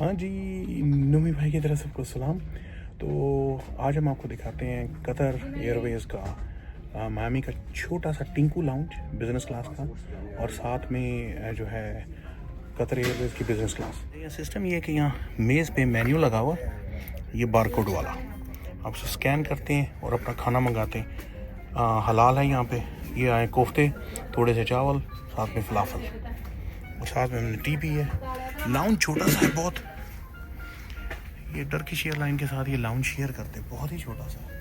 हाँ जी, नूमी भाई की तरफ से आपको सलाम। तो आज हम आपको दिखाते हैं कतर एयरवेज़ का मायामी का छोटा सा टिंकू लाउंज बिज़नेस क्लास का, और साथ में जो है कतर एयरवेज़ की बिज़नेस क्लास। ये सिस्टम ये है कि यहाँ मेज़ पे मेन्यू लगा हुआ, ये बारकोड वाला, आप उसे स्कैन करते हैं और अपना खाना मंगाते हैं। हलाल है यहाँ पे। ये आए कोफ्ते, थोड़े से चावल, साथ में फलाफल, और साथ में हमने टी पी है। लाउंज छोटा सा है बहुत। ये टर्किश एयरलाइन के साथ ये लाउंज शेयर करते हैं, बहुत ही छोटा सा है।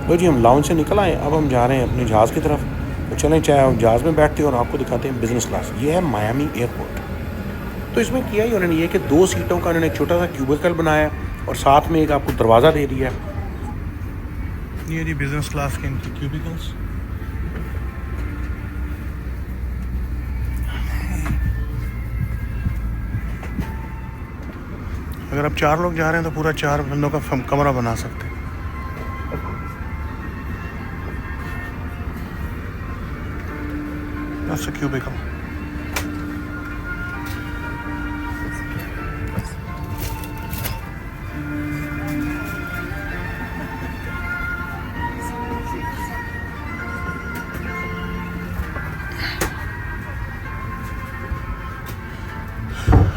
तो जी हम लाउंज से निकल आए, अब हम जा रहे हैं अपने जहाज़ की तरफ। तो चलें, चाहे हम जहाज़ में बैठते हैं और आपको दिखाते हैं बिज़नेस क्लास। ये है मायामी एयरपोर्ट। तो इसमें किया ही उन्होंने ये कि 2 सीटों का उन्होंने एक छोटा सा क्यूबिकल बनाया और साथ में एक आपको दरवाज़ा दे दिया। ये जी बिज़नेस क्लास के इनके क्यूबिकल्स। अगर आप 4 लोग जा रहे हैं तो पूरा 4 बंदों का कमरा बना सकते हैं। That's a cubicle.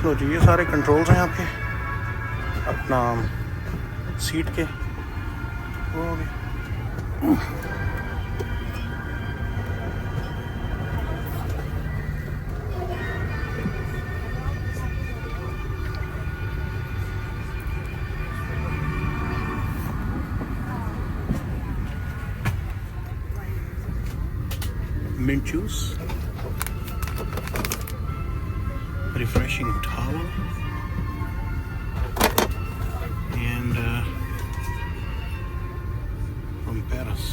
लो जी, ये सारे कंट्रोल्स हैं आपके अपना सीट के। वो हो गए। Mint juice, refreshing towel, and from Paris.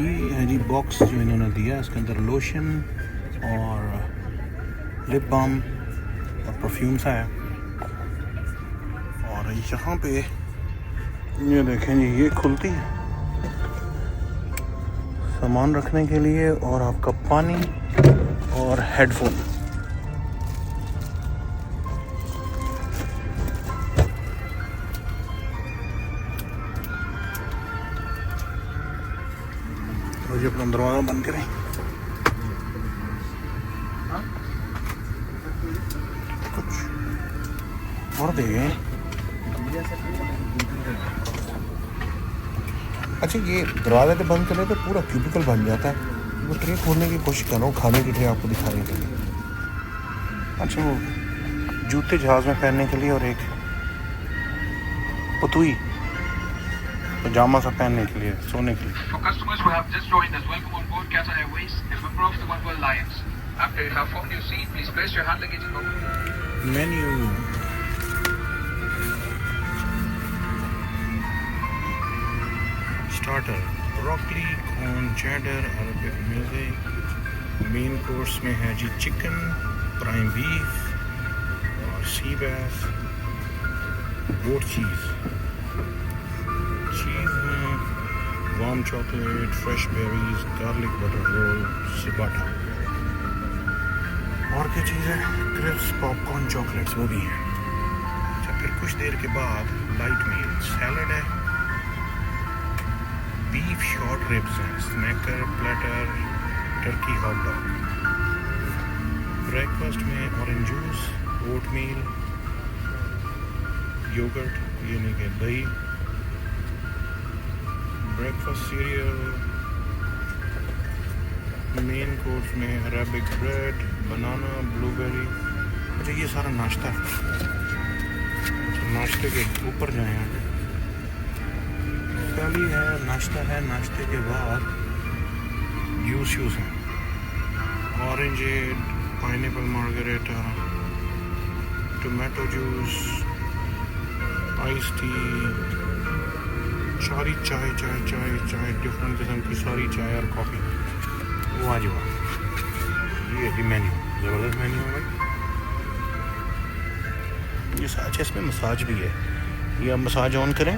ये है जी बॉक्स जो इन्होंने दिया, इसके अंदर लोशन और लिप बाम और परफ्यूम सा है। और यहाँ पे ये देखें जी, ये खुलती है सामान रखने के लिए, और आपका पानी और हेडफोन। तो जी अपना दरवाज़ा बंद करें। कुछ और देंगे। अच्छा, ये दरवाज़ा तो बंद करें तो पूरा क्यूबिकल बन जाता है। वो ट्रे खोलने की कोशिश कर रहा हूँ, खाने की ट्रे आपको दिखाने के लिए। अच्छा, वो जूते जहाज़ में पहनने के लिए, और एक पतुई पजामा सा पहनने के लिए, सोने के लिए। For customers who have just joined us, welcome on board Qatar Airways, a member of the One World Alliance. After you have found your seat, please place your hand luggage in Menu. Starter, broccoli, corn, cheddar, Arabic meze. Main course में है जी chicken, prime beef और सी बैस, goat cheese में warm chocolate, fresh berries, garlic butter roll, ciabatta. और क्या चीज़ है? Crisp popcorn chocolates, वो भी हैं। अच्छा, फिर कुछ देर के बाद लाइट मील, सैलड है, बीफ शॉर्ट रिब्स हैं, sneaker, platter, Turkey hot dog. Breakfast में ऑरेंज जूस, ओट मील, योगर्ट, ये नहीं कि दही, ब्रेकफास्ट सीरियल। मेन कोर्स में अरेबिक ब्रेड, बनाना, ब्लूबेरी। अच्छा, ये सारा नाश्ता है। नाश्ते के ऊपर जाएं आगे। पहली है नाश्ता है, नाश्ते के बाद जूस है, orange, pineapple margarita, tomato juice, ice tea, सारी चाय डिफरेंट किस्म की सारी चाय और कॉफ़ी। वाह जी वाह, ये है मेन्यू, ज़बरदस्त मेन्यू है भाई। ये अच्छा, इसमें मसाज भी है। ये आप मसाज ऑन करें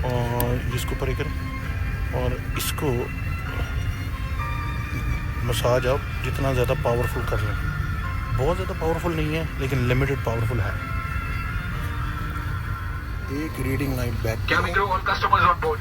और इसको ऊपर करें और इसको मसाज आप जितना ज़्यादा पावरफुल कर लें। बहुत ज़्यादा पावरफुल नहीं है लेकिन लिमिटेड पावरफुल है। एक reading light back. Cabin crew, all customers on board.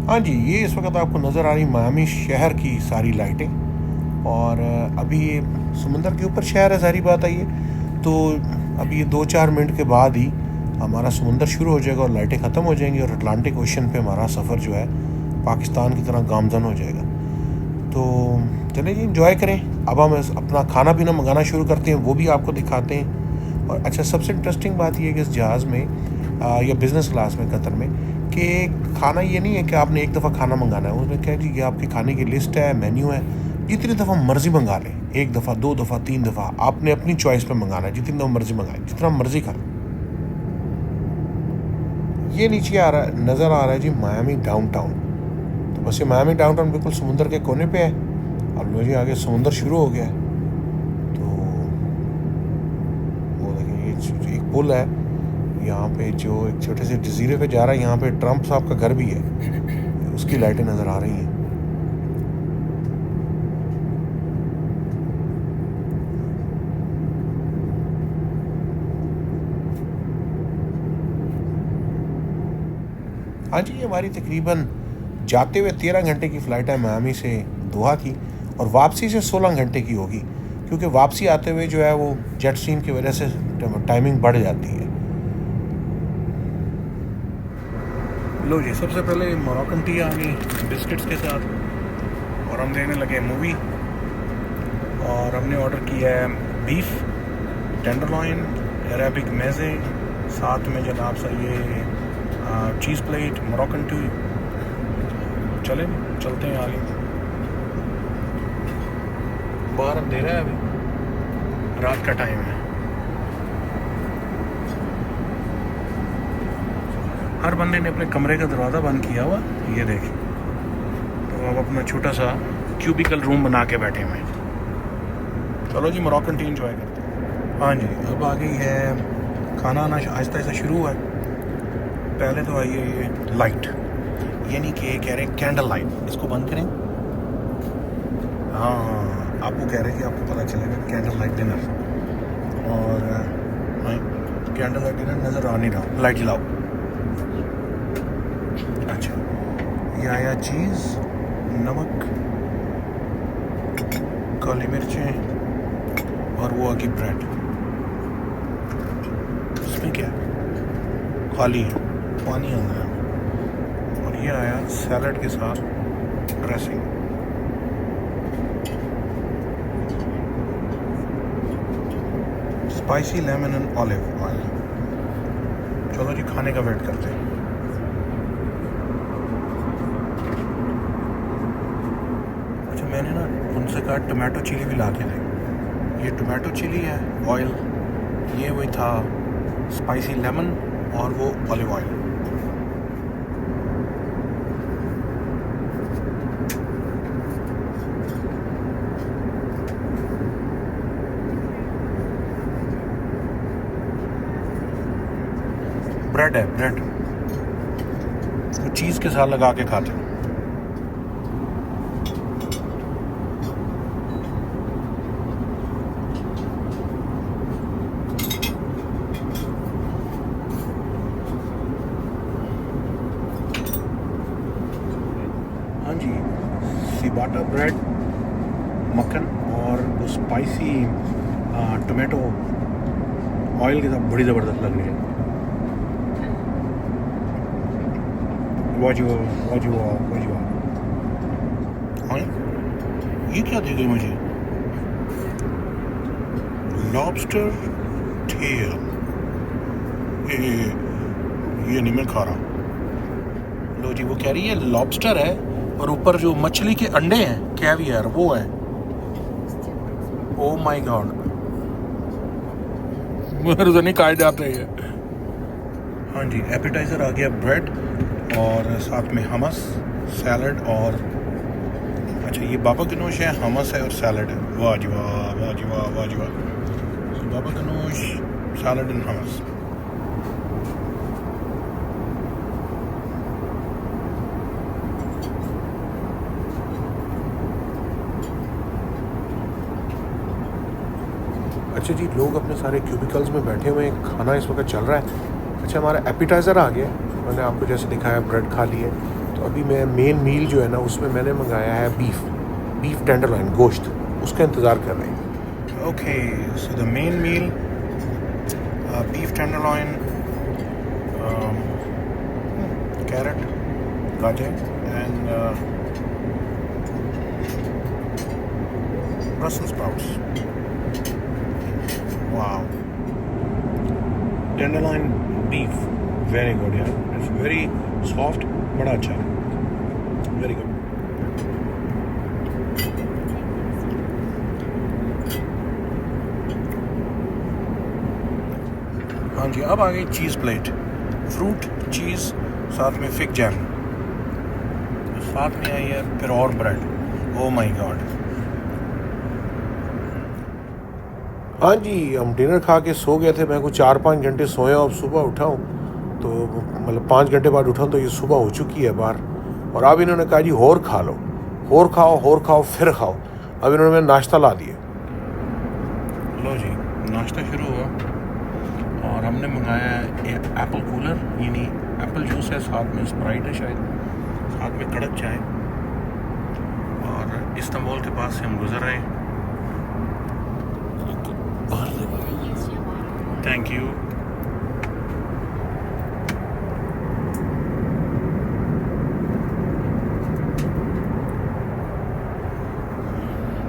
हाँ जी, ये इस वक्त आपको नज़र आ रही मायामी शहर की सारी लाइटें। और अभी ये समुंदर के ऊपर शहर है, सारी बात आई है। तो अभी ये 2-4 मिनट के बाद ही हमारा समुंदर शुरू हो जाएगा और लाइटें ख़त्म हो जाएंगी और अटलांटिक ओशन पे हमारा सफ़र जो है पाकिस्तान की तरह गामजन हो जाएगा। तो चलिए जी, इंजॉय करें। अब हम अपना खाना पीना मंगाना शुरू करते हैं, वो भी आपको दिखाते हैं। और अच्छा, सबसे इंटरेस्टिंग बात यह है कि इस जहाज़ में या बिज़नेस क्लास में कतर में कि खाना ये नहीं है कि आपने एक दफ़ा खाना मंगाना है। उसमें क्या जी, ये आपके खाने की लिस्ट है, मेन्यू है, जितनी दफ़ा मर्ज़ी मंगा लें, 1 दफ़ा 2 दफ़ा 3 दफ़ा, आपने अपनी चॉइस पे मंगाना है, जितनी दफ़ा मर्ज़ी मंगाएं, जितना मर्ज़ी खा। ये नीचे आ रहा है, नज़र आ रहा है जी मायामी डाउनटाउन। तो बस ये मायामी डाउनटाउन बिल्कुल समुंदर के कोने पे है। अब लो जी, आगे समुंदर शुरू हो गया है। तो वो देखिए, एक पुल है यहाँ पे जो एक छोटे से जजीरे पे जा रहा है। यहाँ पे ट्रंप साहब का घर भी है, उसकी लाइटें नज़र आ रही हैं। हाँ जी, हमारी तकरीबन जाते हुए 13 घंटे की फ़्लाइट है मियामी से दोहा की, और वापसी से 16 घंटे की होगी, क्योंकि वापसी आते हुए जो है वो जेट स्ट्रीम की वजह से टाइमिंग बढ़ जाती है। लो जी, सबसे पहले मोरक्कन टी आ गई बिस्किट्स के साथ, और हम देखने लगे मूवी। और हमने ऑर्डर किया है बीफ टेंडरलॉइन, अरेबिक मेज़े, साथ में जनाब सा ये चीज़ प्लेट, मोरक्कन टी। चलते हैं आगे। बाहर अंधेरा है, अभी रात का टाइम है। हर बंदे ने अपने कमरे का दरवाज़ा बंद किया हुआ, ये देखें। तो अब अपना छोटा सा क्यूबिकल रूम बना के बैठे हुए हैं। चलो जी, मोरक्कन टी एंजॉय करते हैं। हाँ जी, अब आ गई है खाना आना आहिस्ता आहिस्ता शुरू हुआ है। पहले तो आई है ये लाइट, यानी कि कह रहे हैं कैंडल लाइट, इसको बंद करें। हाँ, आपको कह रहे हैं कि आपको पता चलेगा कैंडल लाइट डिनर। और कैंडल लाइट डिनर नज़र आ नहीं रहा, लाइट जलाओ। अच्छा, ये आया चीज़, नमक, काली मिर्चें, और वो आगे ब्रेड। इसमें क्या खाली है, पानी आ गया। और ये आया सैलड के साथ dressing. Spicy lemon and olive oil. चलो जी, खाने का वेट करते हैं। मैंने ना उनसे कहा टमाटो चिली भी ला के दें। ये टमाटो चिली है, ऑयल, ये वही था स्पाइसी लेमन और वो ऑलिव ऑयल। ब्रेड है, ब्रेड उसको चीज़ के साथ लगा के खाते हैं। हाँ जी, सिबाटा ब्रेड, मक्खन और वो स्पाइसी टमाटो ऑयल के साथ बड़ी ज़बरदस्त लग रही है। वाजवा वाजवा वाजवा। हाँ, ये क्या दे गई मुझे? Lobster tail. ये नहीं मैं खा रहा। लो जी, वो कह रही है लॉबस्टर है और ऊपर जो मछली के अंडे हैं, कैवियर, वो है। ओ माय गॉड, मेरे से नहीं खाए जाते हैं। हाँ जी, एपेटाइजर आ गया, ब्रेड और साथ में हमस, सैलड और अच्छा ये बाबा गनोश है, हमस है और सैलड है। वाह जी वाह, वाह जी वाह, वाह जी वाह। बाबा गनोश, सैलड एंड हमस। अच्छा जी, लोग अपने सारे क्यूबिकल्स में बैठे हुए हैं, खाना इस वक्त चल रहा है। अच्छा, हमारा एपिटाइज़र आ गया, मैंने आपको जैसे दिखाया ब्रेड खा लिए। तो अभी मैं मेन मील जो है ना, उसमें मैंने मंगाया है बीफ टेंडरलॉइन, गोश्त, उसका इंतज़ार कर रहे हैं। Okay, so the main meal, beef tenderloin, carrot, गाजर and Brussels sprouts. Wow, tenderloin beef, very good यार, इट्स वेरी सॉफ्ट, बड़ा अच्छा है, वेरी गुड। हाँ जी, अब आ गई चीज़ प्लेट, फ्रूट, चीज़, साथ में फिग जैम, साथ में आई है फिर और ब्रेड। Oh my God. हाँ जी, हम डिनर खा के सो गए थे। मैं कुछ 4-5 घंटे सोया, अब सुबह उठा हूँ तो मतलब 5 घंटे बाद उठा तो ये सुबह हो चुकी है बाहर। और अब इन्होंने कहा जी और खा लो, और खाओ फिर खाओ। अब इन्होंने मेरा नाश्ता ला दिया। लो जी, नाश्ता शुरू हुआ और हमने मंगाया है एप्पल कूलर, यानी एप्पल जूस है, साथ में स्प्राइट है शायद, साथ में कड़क चाय। और इस्तांबुल के पास से हम गुजर रहे हैं। Thank you.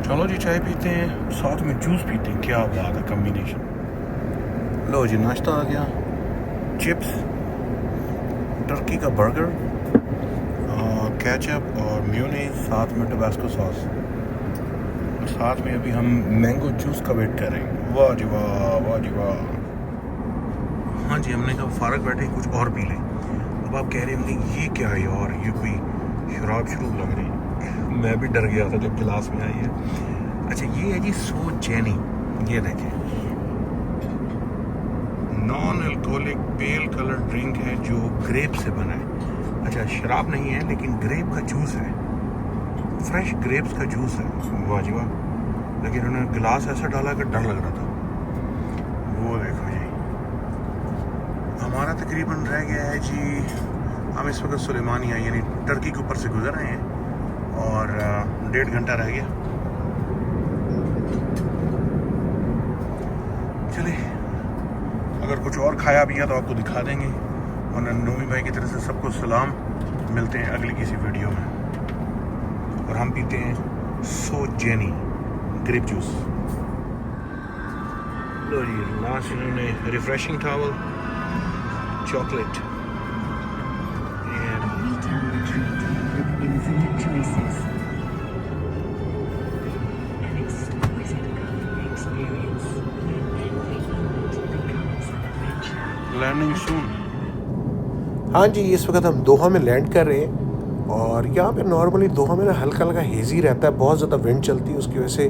चलो जी, चाय पीते हैं, साथ में जूस पीते हैं, क्या बात है कॉम्बिनेशन। लो जी, नाश्ता आ गया, चिप्स, टर्की का बर्गर, केचप और मेयोनेज़, साथ में टबास्को सॉस, और साथ में अभी हम मैंगो जूस का वेट कर रहे हैं। वाह जी वाह, वाह जी वाह। हाँ जी, हमने कहा फारग बैठे कुछ और पी लें। अब आप कह रहे होंगे ये क्या है यार, ये कोई शराब शुरू लग रही है। मैं भी डर गया था जब गिलास में आई है। अच्छा, ये है जी सो जेनी, ये देखें, नॉन अल्कोहलिक पेल कलर ड्रिंक है जो ग्रेप से बना है। अच्छा, शराब नहीं है लेकिन ग्रेप का जूस है, फ्रेश ग्रेप्स का जूस है। वाह जी वाह। लेकिन उन्होंने गिलास ऐसा डाला कि डर लग रहा था। वो देखो जी, हमारा तकरीबन रह गया है जी, हम इस वक्त सुलेमानिया यानी टर्की के ऊपर से गुजर रहे हैं और 1.5 घंटा रह गया। चलिए, अगर कुछ और खाया पिया तो आपको दिखा देंगे। और नूमी भाई की तरफ से सबको सलाम, मिलते हैं अगली किसी वीडियो में। और हम पीते हैं सो जेनी ग्रेप जूस। लो जी, लास्ट इन्होंने refreshing towel, chocolate and Retail treat with infinite choices. coming soon. हाँ जी, इस वक्त हम दोहा में लैंड कर रहे हैं और यहाँ पे नॉर्मली दोहा में ना हल्का हल्का हेज़ी रहता है, बहुत ज़्यादा विंड चलती है, उसकी वजह से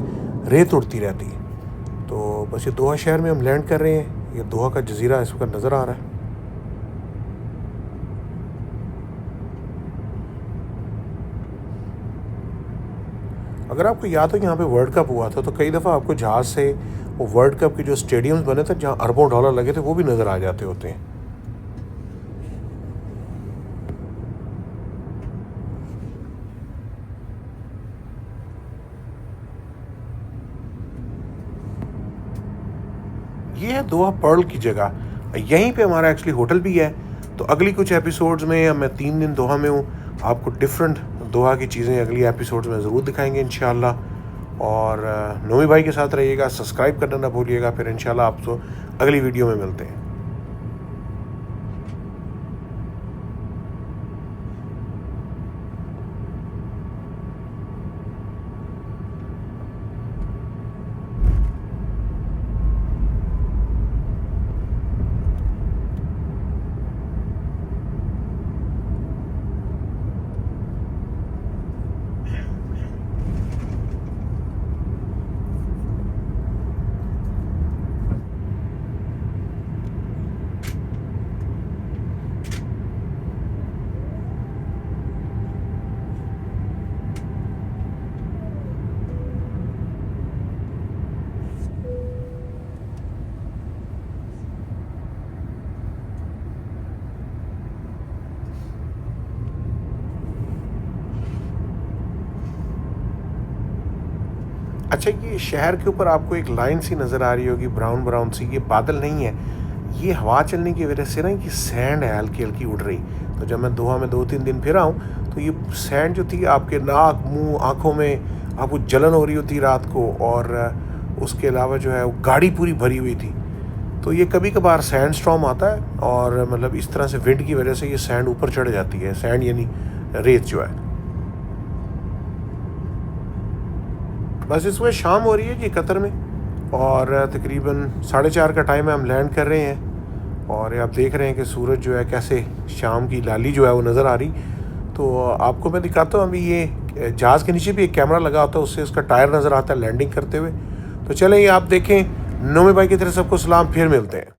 रेत उड़ती रहती है। तो बस ये दोहा शहर में हम लैंड कर रहे हैं। ये दोहा का जजीरा इस वक्त नज़र आ रहा है। अगर आपको याद हो यहाँ पे वर्ल्ड कप हुआ था तो कई दफ़ा आपको जहाज़ से वो वर्ल्ड कप के जो स्टेडियम्स बने थे जहाँ अरबों डॉलर लगे थे वो भी नज़र आ जाते होते हैं। ये है दोहा पर्ल की जगह, यहीं पे हमारा एक्चुअली होटल भी है। तो अगली कुछ एपिसोड्स में मैं 3 दिन दोहा में हूँ, आपको डिफरेंट दोहा की चीज़ें अगली एपिसोड्स में ज़रूर दिखाएंगे इंशाल्लाह। और नोमी भाई के साथ रहिएगा, सब्सक्राइब करना ना भूलिएगा। फिर इंशाल्लाह आपको अगली वीडियो में मिलते हैं। अच्छा, ये शहर के ऊपर आपको एक लाइन सी नज़र आ रही होगी, ब्राउन ब्राउन सी। ये बादल नहीं है, ये हवा चलने की वजह से ना ये सैंड है हल्की हल्की उड़ रही। तो जब मैं दोहा में 2-3 दिन फिर आऊँ तो ये सैंड जो थी आपके नाक, मुंह, आँखों में आपको जलन हो रही होती रात को। और उसके अलावा जो है वो गाड़ी पूरी भरी हुई थी। तो ये कभी कभार सैंड स्टॉर्म आता है और मतलब इस तरह से विंड की वजह से ये सैंड ऊपर चढ़ जाती है। सैंड यानी रेत जो है। बस इस वक्त शाम हो रही है जी कतर में और तकरीबन 4:30 का टाइम है, हम लैंड कर रहे हैं। और आप देख रहे हैं कि सूरज जो है कैसे शाम की लाली जो है वो नज़र आ रही। तो आपको मैं दिखाता हूँ, अभी ये जहाज़ के नीचे भी एक कैमरा लगा होता है, उससे उसका टायर नज़र आता है लैंडिंग करते हुए। तो चलें ये आप देखें। नोमी भाई की तरफ सबको सलाम, फिर मिलते हैं।